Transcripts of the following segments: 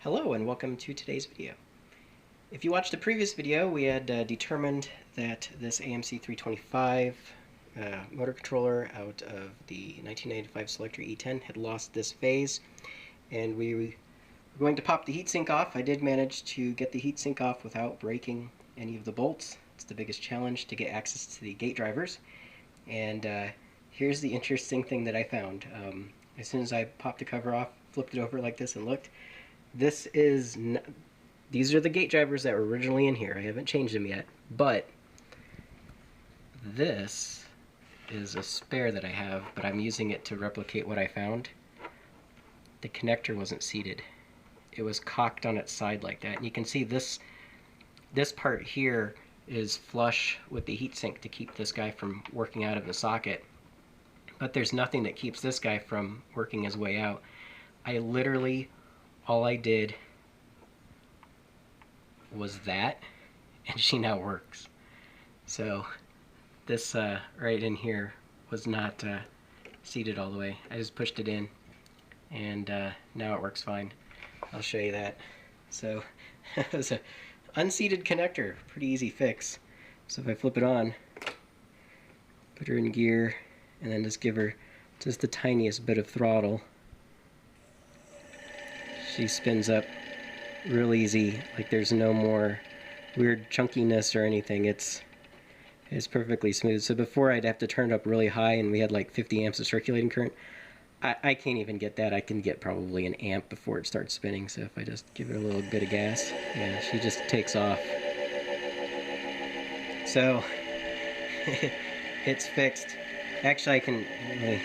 Hello and welcome to today's video. If you watched the previous video, we had determined that this AMC 325 motor controller out of the 1995 Solectria E10 had lost this phase, and we were going to pop the heatsink off. I did manage to get the heatsink off without breaking any of the bolts. It's the biggest challenge to get access to the gate drivers. And here's the interesting thing that I found. As soon as I popped the cover off, flipped it over like this and looked, these are the gate drivers that were originally in here. I haven't changed them yet, but this is a spare that I have, but I'm using it to replicate what I found. The connector wasn't seated. It was cocked on its side like that, and you can see this part here is flush with the heatsink to keep this guy from working out of the socket, but there's nothing that keeps this guy from working his way out. All I did was that, and she now works. So this right in here was not seated all the way. I just pushed it in, and now it works fine. I'll show you that. So it was an unseated connector, pretty easy fix. So if I flip it on, put her in gear, and then just give her just the tiniest bit of throttle, she spins up real easy, like there's no more weird chunkiness or anything. It's perfectly smooth. So before I'd have to turn it up really high, and we had like 50 amps of circulating current. I can't even get that. I can get probably an amp before it starts spinning. So if I just give it a little bit of gas, yeah, she just takes off. So it's fixed. Actually, I can really,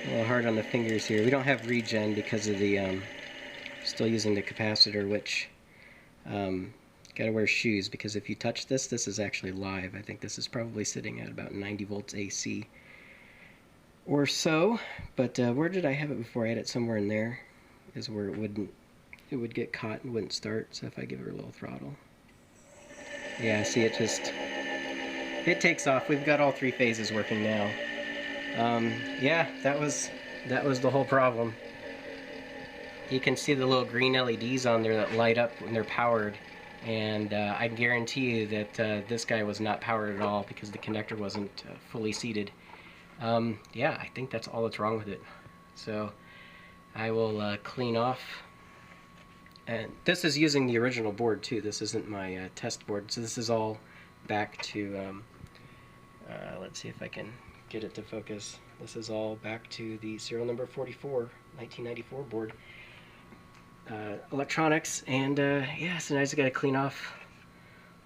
a little hard on the fingers here. We don't have regen because of the still using the capacitor, which gotta wear shoes, because if you touch this is actually live. I think this is probably sitting at about 90 volts AC or so, but where did I have it before? I had it somewhere in there, is where it would get caught and wouldn't start. So if I give her a little throttle, yeah, see, it takes off. We've got all three phases working now. Yeah, that was the whole problem. You can see the little green LEDs on there that light up when they're powered, and I guarantee you that this guy was not powered at all because the connector wasn't fully seated. Yeah, I think that's all that's wrong with it. So I will clean off. And this is using the original board too. This isn't my test board. So this is all back to, let's see if I can get it to focus. This is all back to the serial number 44, 1994 board. Electronics, and yeah, so now I just got to clean off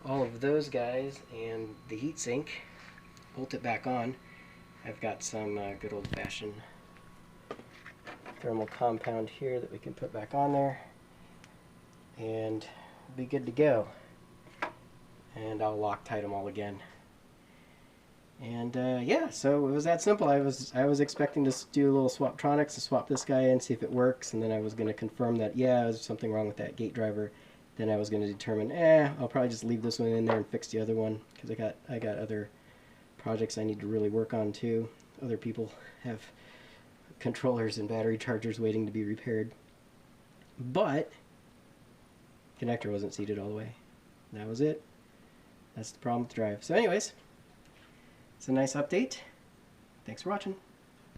all of those guys and the heatsink, bolt it back on. I've got some good old-fashioned thermal compound here that we can put back on there, and be good to go. And I'll Loctite them all again. And yeah, so it was that simple. I was expecting to do a little swaptronics to swap this guy in, see if it works, and then I was going to confirm that, yeah, there's something wrong with that gate driver. Then I was going to determine, I'll probably just leave this one in there and fix the other one, because I got other projects I need to really work on too. Other people have controllers and battery chargers waiting to be repaired. But connector wasn't seated all the way. That was it. That's the problem with the drive. So anyways, it's a nice update. Thanks for watching.